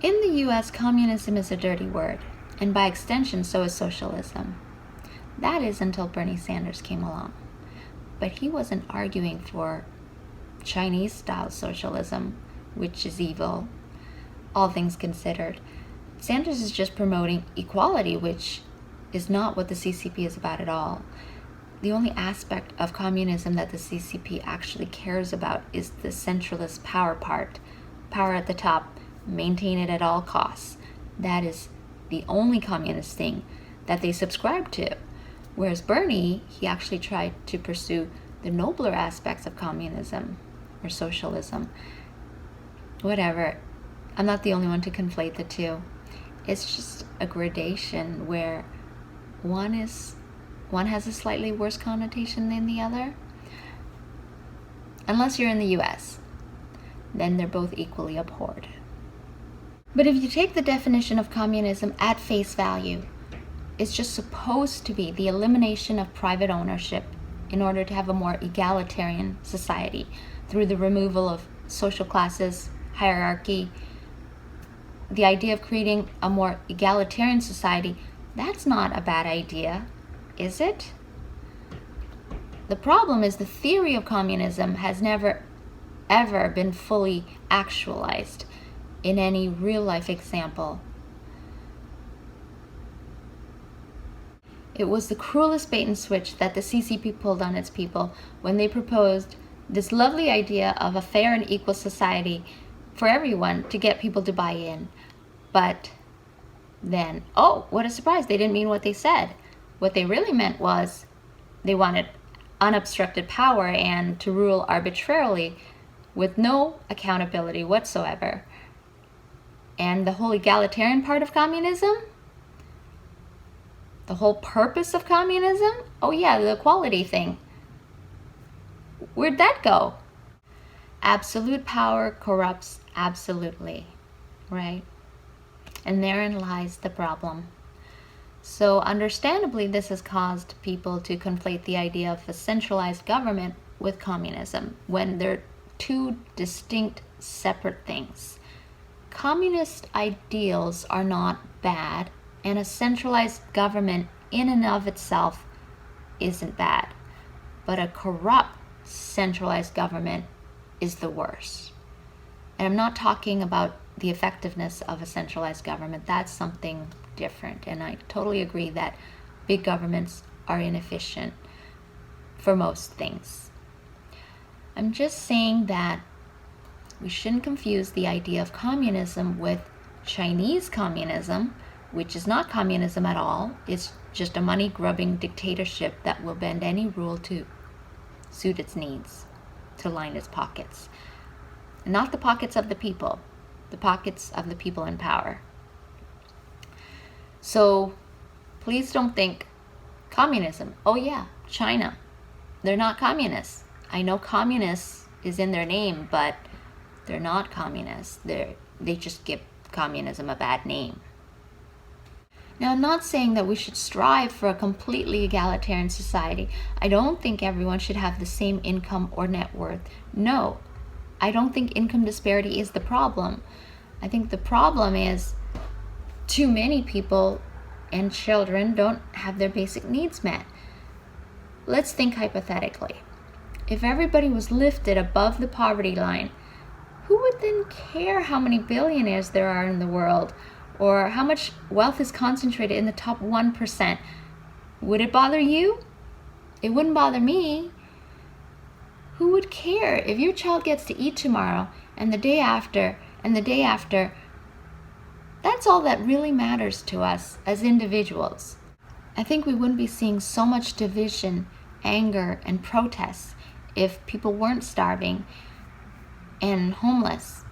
In the US, communism is a dirty word, and by extension, so is socialism. That is until Bernie Sanders came along. But he wasn't arguing for Chinese-style socialism, which is evil, all things considered. Sanders is just promoting equality, which is not what the CCP is about at all. The only aspect of communism that the CCP actually cares about is the centralist power part. Power at the top, maintain it at all costs. That is the only communist thing that they subscribe to. Whereas Bernie, he actually tried to pursue the nobler aspects of communism or socialism. Whatever. I'm not the only one to conflate the two. It's just a gradation where one has a slightly worse connotation than the other. Unless you're in the US, then they're both equally abhorred. But if you take the definition of communism at face value, it's just supposed to be the elimination of private ownership in order to have a more egalitarian society through the removal of social classes, hierarchy. The idea of creating a more egalitarian society, that's not a bad idea, is it? The problem is the theory of communism has never, ever been fully actualized in any real-life example. It was the cruelest bait and switch that the CCP pulled on its people when they proposed this lovely idea of a fair and equal society for everyone to get people to buy in. But then, oh, what a surprise, they didn't mean what they said. What they really meant was they wanted unobstructed power and to rule arbitrarily with no accountability whatsoever. And the whole egalitarian part of communism, the whole purpose of communism, oh yeah, the equality thing. Where'd that go? Absolute power corrupts absolutely, right? And therein lies the problem. So understandably, this has caused people to conflate the idea of a centralized government with communism when they're two distinct, separate things. Communist ideals are not bad, and a centralized government in and of itself isn't bad. But a corrupt centralized government is the worst. And I'm not talking about the effectiveness of a centralized government. That's something different. And I totally agree that big governments are inefficient for most things. I'm just saying that we shouldn't confuse the idea of communism with Chinese communism, which is not communism at all. It's just a money-grubbing dictatorship that will bend any rule to suit its needs, to line its pockets. Not the pockets of the people, the pockets of the people in power. So please don't think communism, oh yeah, China, they're not communists. I know communists is in their name, but they're not communists. They just give communism a bad name. Now, I'm not saying that we should strive for a completely egalitarian society. I don't think everyone should have the same income or net worth. No, I don't think income disparity is the problem. I think the problem is too many people and children don't have their basic needs met. Let's think hypothetically. If everybody was lifted above the poverty line, who would then care how many billionaires there are in the world or how much wealth is concentrated in the top 1%? Would it bother you? It wouldn't bother me. Who would care if your child gets to eat tomorrow and the day after and the day after? That's all that really matters to us as individuals. I think we wouldn't be seeing so much division, anger, and protests if people weren't starving and homeless.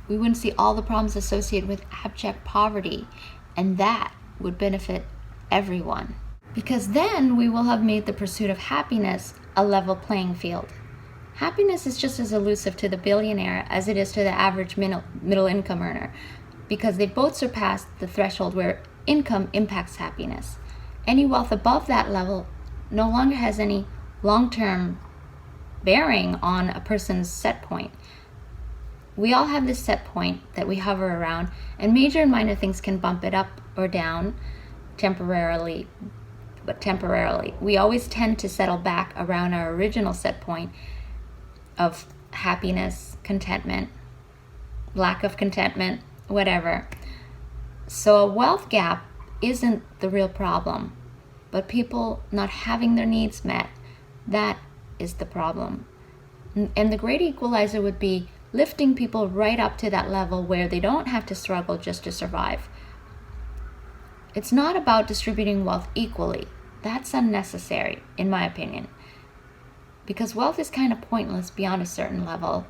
We wouldn't see all the problems associated with abject poverty, and that would benefit everyone. Because then we will have made the pursuit of happiness a level playing field. Happiness is just as elusive to the billionaire as it is to the average middle income earner, because they've both surpassed the threshold where income impacts happiness. Any wealth above that level no longer has any long-term bearing on a person's set point. We all have this set point that we hover around, and major and minor things can bump it up or down temporarily, but temporarily. We always tend to settle back around our original set point of happiness, contentment, lack of contentment, whatever. So a wealth gap isn't the real problem, but people not having their needs met, that is the problem. And the great equalizer would be lifting people right up to that level where they don't have to struggle just to survive. It's not about distributing wealth equally. That's unnecessary, in my opinion, because wealth is kind of pointless beyond a certain level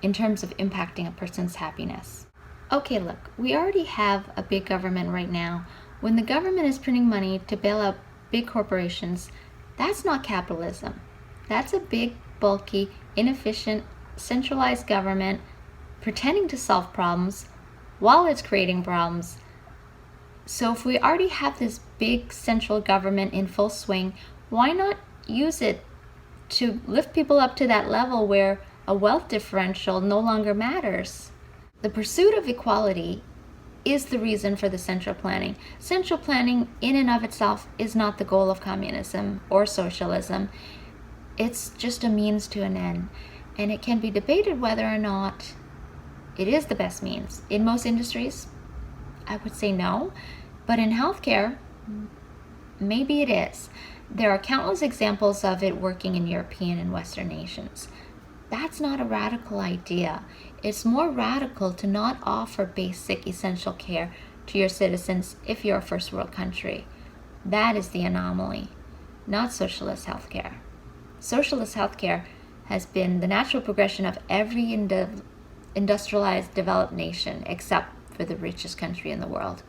in terms of impacting a person's happiness. Okay, look, we already have a big government right now. When the government is printing money to bail out big corporations, that's not capitalism. That's a big, bulky, inefficient, centralized government pretending to solve problems while it's creating problems. So if we already have this big central government in full swing, why not use it to lift people up to that level where a wealth differential no longer matters? The pursuit of equality is the reason for the central planning. Central planning in and of itself is not the goal of communism or socialism. It's just a means to an end. And it can be debated whether or not it is the best means. In most industries, I would say no. But in healthcare, maybe it is. There are countless examples of it working in European and Western nations. That's not a radical idea. It's more radical to not offer basic essential care to your citizens if you're a first world country. That is the anomaly, not socialist healthcare. Socialist healthcare has been the natural progression of every industrialized developed nation except for the richest country in the world.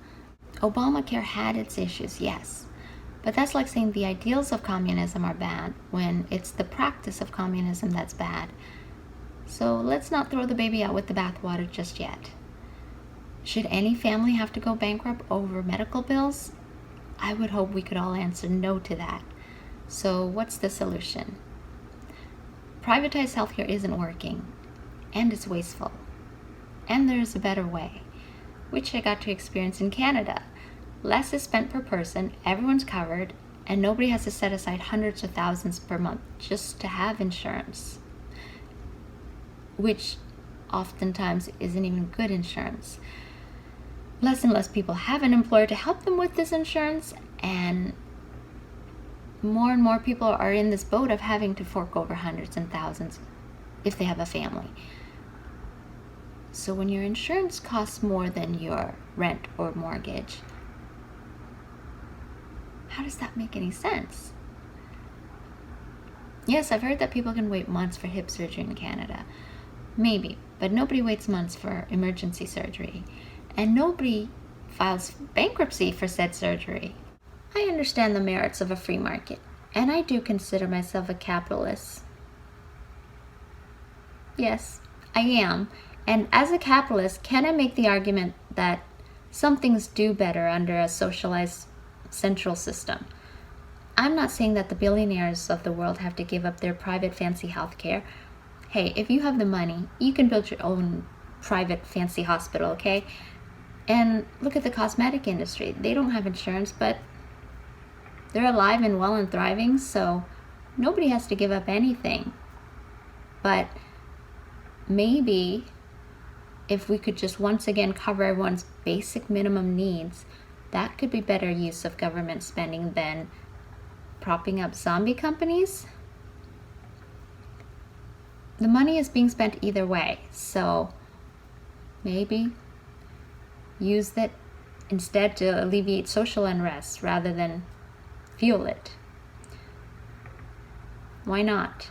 Obamacare had its issues, yes, but that's like saying the ideals of communism are bad when it's the practice of communism that's bad. So let's not throw the baby out with the bathwater just yet. Should any family have to go bankrupt over medical bills? I would hope we could all answer no to that. So what's the solution? Privatized healthcare isn't working, and it's wasteful. And there's a better way, which I got to experience in Canada. Less is spent per person, everyone's covered, and nobody has to set aside hundreds of thousands per month just to have insurance, which oftentimes isn't even good insurance. Less and less people have an employer to help them with this insurance, and more people are in this boat of having to fork over hundreds and thousands if they have a family. So when your insurance costs more than your rent or mortgage, how does that make any sense? Yes, I've heard that people can wait months for hip surgery in Canada. Maybe, but nobody waits months for emergency surgery. And nobody files bankruptcy for said surgery. I understand the merits of a free market, and I do consider myself a capitalist. Yes, I am. And as a capitalist, can I make the argument that some things do better under a socialized central system? I'm not saying that the billionaires of the world have to give up their private fancy healthcare. Hey, if you have the money, you can build your own private fancy hospital, okay? And look at the cosmetic industry. They don't have insurance, but they're alive and well and thriving, so nobody has to give up anything. But maybe if we could just once again cover everyone's basic minimum needs, that could be better use of government spending than propping up zombie companies. The money is being spent either way, so maybe use that instead to alleviate social unrest rather than fuel it. Why not?